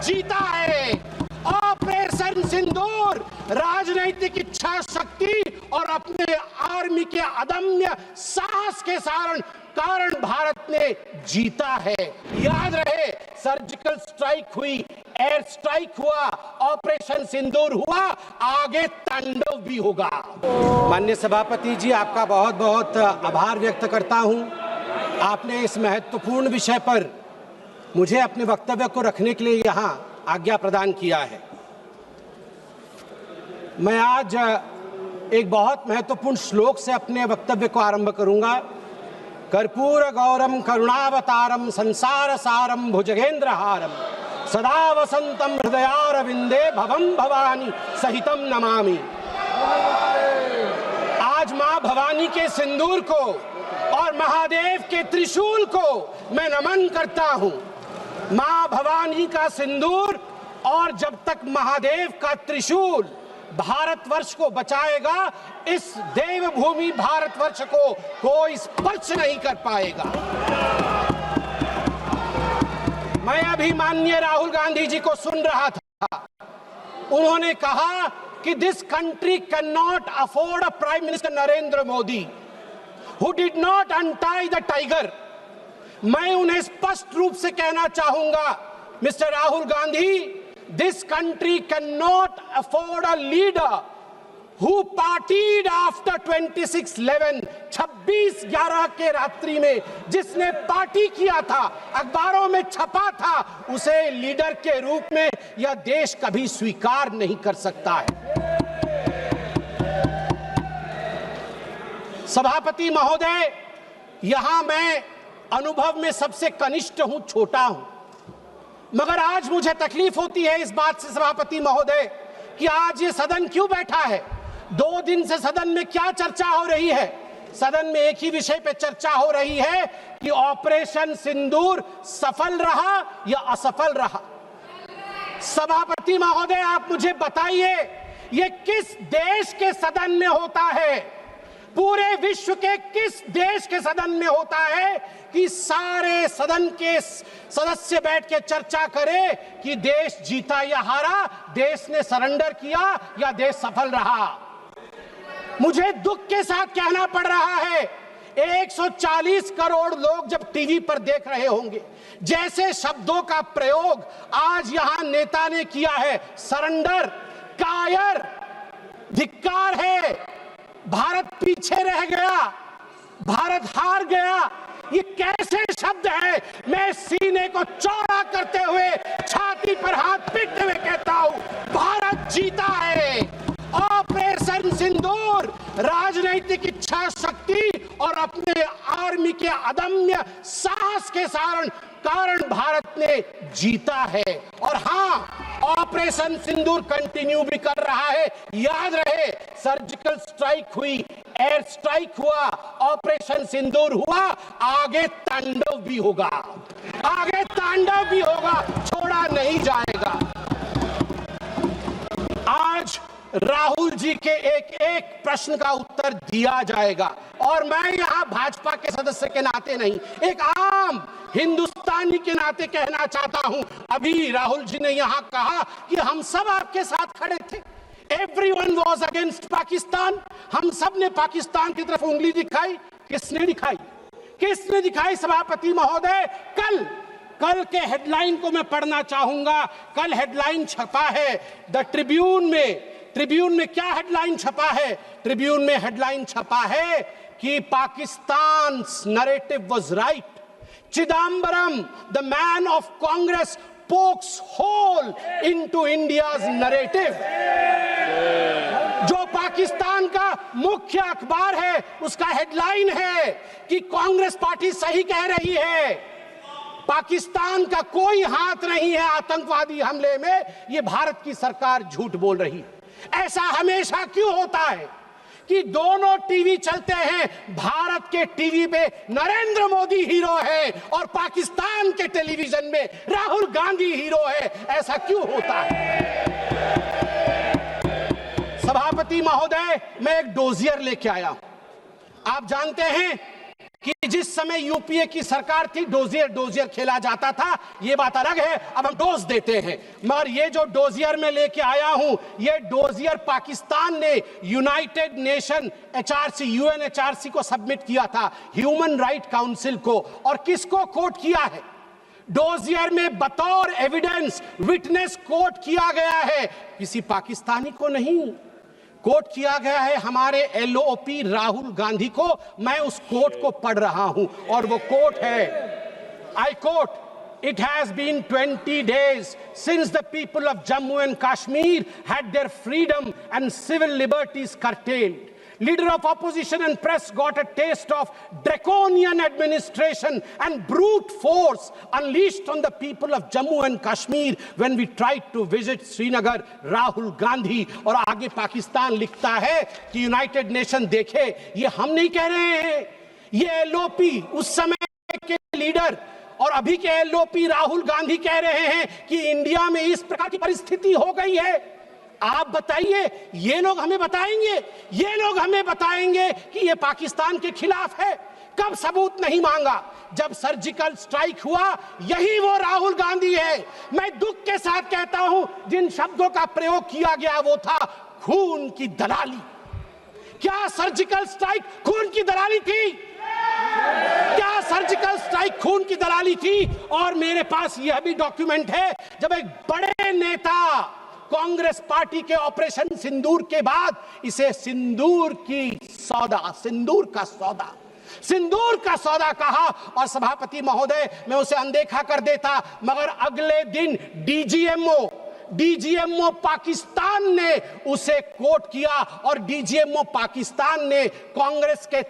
जीता है। ऑपरेशन सिंदूर राजनीतिक इच्छा शक्ति और अपने आर्मी के अदम्य साहस के कारण भारत ने जीता है। याद रहे, सर्जिकल स्ट्राइक हुई, एयर स्ट्राइक हुआ, ऑपरेशन सिंदूर हुआ, आगे तांडव भी होगा। माननीय सभापति जी, आपका बहुत बहुत आभार व्यक्त करता हूं। आपने इस महत्वपूर्ण विषय पर मुझे अपने वक्तव्य को रखने के लिए यहां आज्ञा प्रदान किया है। मैं आज एक बहुत महत्वपूर्ण श्लोक से अपने वक्तव्य को आरंभ करूंगा। कर्पूर गौरम करुणावतारम संसार सारम भुजगेंद्रहारम सदा वसंतम हृदयारविंदे भवम भवानी सहितम नमामि। आज मां भवानी के सिंदूर को और महादेव के त्रिशूल को मैं नमन करता हूं। मां भवानी का सिंदूर और जब तक महादेव का त्रिशूल भारतवर्ष को बचाएगा, इस देवभूमि भारतवर्ष को कोई स्पर्श नहीं कर पाएगा। मैं अभी माननीय राहुल गांधी जी को सुन रहा था। उन्होंने कहा कि this country can not afford a prime minister Narendra Modi who did not untie the tiger. मैं उन्हें स्पष्ट रूप से कहना चाहूंगा, mister Rahul Gandhi, this country cannot afford a leader who partied after 26/11, 26/11 के रात्रि में जिसने पार्टी किया था, अखबारों में छपा था, उसे लीडर के रूप में यह देश कभी स्वीकार नहीं कर सकता है। सभापति महोदय, यहां मैं अनुभव में सबसे कनिष्ठ हूं, छोटा हूं, मगर आज मुझे तकलीफ होती है इस बात से सभापति महोदय कि आज ये सदन क्यों बैठा है। 2 दिन से सदन में क्या चर्चा हो रही है? सदन में एक ही विषय पे चर्चा हो रही है कि ऑपरेशन सिंदूर सफल रहा या असफल रहा। सभापति महोदय, आप मुझे बताइए, ये किस देश के सदन में होता है? पूरे विश्व के किस देश के सदन में होता है कि सारे सदन के सदस्य बैठ के चर्चा करें कि देश जीता या हारा, देश ने सरेंडर किया या देश सफल रहा? मुझे दुख के साथ कहना पड़ रहा है, 140 करोड़ लोग जब टीवी पर देख रहे होंगे, जैसे शब्दों का प्रयोग आज यहां नेता ने किया है, सरेंडर, कायर, धिक्कार है, भारत पीछे रह गया, भारत हार गया, ये कैसे शब्द है? मैं सीने को चौड़ा करते हुए, छाती पर हाथ पीटते हुए कहता हूं, भारत जीता है। ऑपरेशन सिंदूर राजनीतिक इच्छा शक्ति और अपने आर्मी के अदम्य साहस के कारण भारत ने जीता है। और हां, ऑपरेशन सिंदूर कंटिन्यू भी कर रहा है। याद रहे, सर्जिकल स्ट्राइक हुई, एयर स्ट्राइक हुआ, ऑपरेशन सिंदूर हुआ, आगे तांडव भी होगा, आगे तांडव भी होगा, छोड़ा नहीं जाएगा। आज राहुल जी के एक एक प्रश्न का उत्तर दिया जाएगा और मैं यहां भाजपा के सदस्य के नाते नहीं, एक आम हिंदुस्तानी के नाते कहना चाहता हूं। अभी राहुल जी ने यहां कहा कि हम सब आपके साथ खड़े थे, एवरीवन वाज अगेंस्ट पाकिस्तान, हम सब ने पाकिस्तान की तरफ उंगली दिखाई। किसने दिखाई? किसने दिखाई सभापति महोदय? कल के हेडलाइन को मैं पढ़ना चाहूंगा। कल हेडलाइन छपा है द ट्रिब्यून में। ट्रिब्यून में क्या हेडलाइन छपा है? ट्रिब्यून में हेडलाइन छपा है कि Pakistan narrative was right, Chidambaram the man of Congress pokes hole into India's narrative. जो पाकिस्तान का मुख्य अखबार है, उसका हेडलाइन है कि कांग्रेस पार्टी सही कह रही है, पाकिस्तान का कोई हाथ नहीं है आतंकवादी हमले में, ये भारत की सरकार झूठ बोल रही है। ऐसा हमेशा क्यों होता है कि दोनों टीवी चलते हैं, भारत के टीवी पे नरेंद्र मोदी हीरो है और पाकिस्तान के टेलीविजन में राहुल गांधी हीरो है? ऐसा क्यों होता है? सभापति महोदय, मैं एक डोजियर लेके आया हूं। आप जानते हैं कि जिस समय यूपीए की सरकार थी डोजियर खेला जाता था, ये बात अलग है, अब हम डोज देते हैं। मगर ये जो डोजियर में लेके आया हूं, ये डोजियर पाकिस्तान ने यूनाइटेड नेशन एचआरसी, यूएनएचआरसी को सबमिट किया था, ह्यूमन राइट काउंसिल को। और किसको कोट किया है? डोजियर में बतौर एविडेंस, विटनेस कोट किया गया है, किसी पाकिस्तानी को नहीं, कोट किया गया है हमारे एलओपी राहुल गांधी को। मैं उस कोट को पढ़ रहा हूं और वो कोट है, I quote, It has been 20 days since the people of Jammu and Kashmir had their freedom and civil liberties curtailed. Leader of opposition and press got a taste of draconian administration and brute force unleashed on the people of Jammu and Kashmir when we tried to visit Srinagar. Rahul Gandhi। और आगे पाकिस्तान लिखता है कि United nation देखे, ये हम नहीं कह रहे हैं, ये एलओपी उस समय के लीडर और अभी के एलओपी राहुल गांधी कह रहे हैं कि इंडिया में इस प्रकार की परिस्थिति हो गई है। आप बताइए, ये लोग हमें बताएंगे, ये लोग हमें बताएंगे कि ये पाकिस्तान के खिलाफ है? कब सबूत नहीं मांगा? जब सर्जिकल स्ट्राइक हुआ, यही वो राहुल गांधी है। मैं दुख के साथ कहता हूं, जिन शब्दों का प्रयोग किया गया वो था खून की दलाली। क्या सर्जिकल स्ट्राइक खून की दलाली थी? क्या सर्जिकल स्ट्राइक खून की दलाली थी? और मेरे पास यह भी डॉक्यूमेंट है, जब एक बड़े नेता कांग्रेस पार्टी के ऑपरेशन सिंदूर के बाद इसे सिंदूर का सौदा कहा और सभापति महोदय मैं उसे अनदेखा कर देता, मगर अगले दिन डीजीएमओ पाकिस्तान ने उसे कोट किया और डीजीएमओ पाकिस्तान ने कांग्रेस के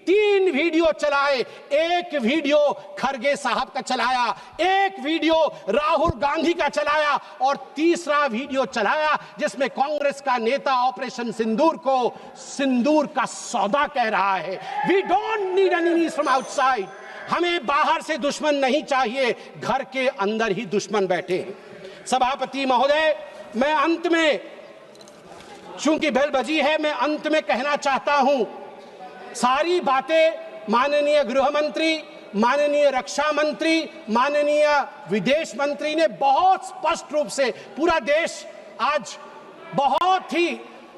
तीन वीडियो चलाए। एक वीडियो खरगे साहब का चलाया, एक वीडियो राहुल गांधी का चलाया और तीसरा वीडियो चलाया जिसमें कांग्रेस का नेता ऑपरेशन सिंदूर को सिंदूर का सौदा कह रहा है। We don't need enemies from outside. हमें बाहर से दुश्मन नहीं चाहिए, घर के अंदर ही दुश्मन बैठे हैं। सभापति महोदय, मैं अंत में, चूंकि बेल बजी है, मैं अंत में कहना चाहता हूं, सारी बातें माननीय गृह मंत्री, माननीय रक्षा मंत्री, माननीय विदेश मंत्री ने बहुत स्पष्ट रूप से, पूरा देश आज बहुत ही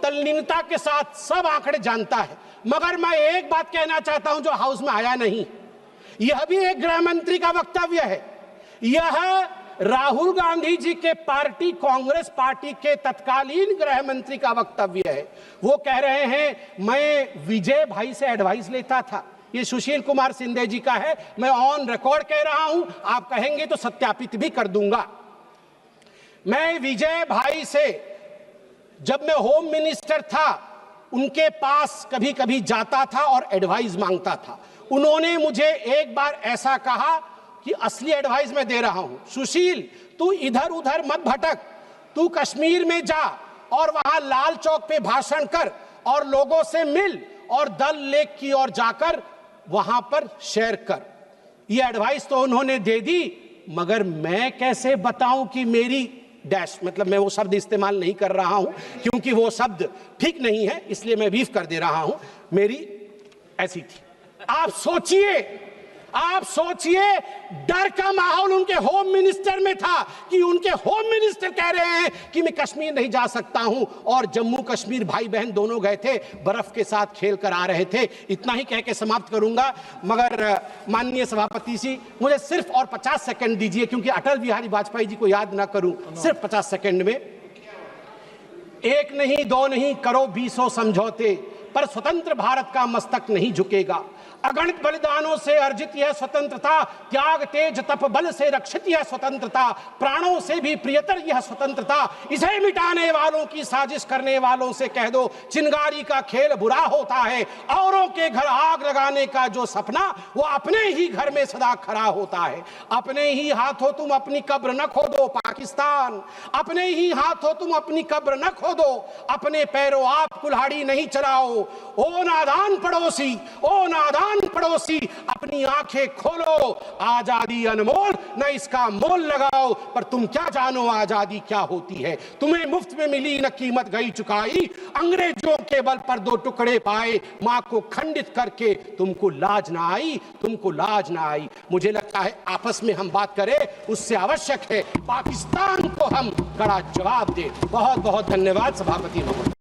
तल्लीनता के साथ सब आंकड़े जानता है। मगर मैं एक बात कहना चाहता हूं जो हाउस में आया नहीं, यह भी एक गृह मंत्री का वक्तव्य है। यह राहुल गांधी जी के पार्टी कांग्रेस पार्टी के तत्कालीन गृह मंत्री का वक्तव्य है। वो कह रहे हैं मैं विजय भाई से एडवाइस लेता था। ये सुशील कुमार सिंधे जी का है, मैं ऑन रिकॉर्ड कह रहा हूं, आप कहेंगे तो सत्यापित भी कर दूंगा। मैं विजय भाई से, जब मैं होम मिनिस्टर था, उनके पास कभी कभी जाता था और एडवाइस मांगता था। उन्होंने मुझे एक बार ऐसा कहा कि असली एडवाइस मैं दे रहा हूं, सुशील तू इधर उधर मत भटक, तू कश्मीर में जा और वहां लाल चौक पे भाषण कर और लोगों से मिल और दल लेक की ओर जाकर वहां पर शेयर कर। ये एडवाइस तो उन्होंने दे दी, मगर मैं कैसे बताऊं कि मेरी डैश, मतलब मैं वो शब्द इस्तेमाल नहीं कर रहा हूं क्योंकि वो शब्द ठीक नहीं है, इसलिए मैं बीफ कर दे रहा हूं, मेरी ऐसी थी। आप सोचिए डर का माहौल उनके होम मिनिस्टर में था कि उनके होम मिनिस्टर कह रहे हैं कि मैं कश्मीर नहीं जा सकता हूं, और जम्मू कश्मीर भाई बहन दोनों गए थे, बर्फ के साथ खेल कर आ रहे थे। इतना ही कह के समाप्त करूंगा, मगर माननीय सभापति जी मुझे सिर्फ और 50 सेकंड दीजिए, क्योंकि अटल बिहारी वाजपेयी जी को याद ना करूं, सिर्फ 50 सेकंड में। एक नहीं दो नहीं करो 20 समझौते, पर स्वतंत्र भारत का मस्तक नहीं झुकेगा। अगणित बलिदानों से अर्जित यह स्वतंत्रता, त्याग तेज तप बल से रक्षित यह स्वतंत्रता, प्राणों से भी प्रियतर यह स्वतंत्रता। इसे मिटाने वालों की साजिश करने वालों से कह दो, चिंगारी का खेल बुरा होता है। औरों के घर आग लगाने का जो सपना, वो अपने ही घर में सदा खड़ा होता है। अपने ही हाथों तुम अपनी कब्र न खोदो पाकिस्तान, अपने ही हाथों तुम अपनी कब्र न खोदो, अपने पैरों आप कुल्हाड़ी नहीं चलाओ। ओ नादान पड़ोसी, ओ नादान जवान पड़ोसी, अपनी आंखें खोलो, आजादी अनमोल, न इसका मोल लगाओ। पर तुम क्या जानो आजादी क्या होती है, तुम्हें मुफ्त में मिली न कीमत गई चुकाई। अंग्रेजों के बल पर 2 टुकड़े पाए, मां को खंडित करके तुमको लाज ना आई, तुमको लाज ना आई। मुझे लगता है आपस में हम बात करें, उससे आवश्यक है पाकिस्तान को हम कड़ा जवाब दें। बहुत बहुत धन्यवाद सभापति महोदय।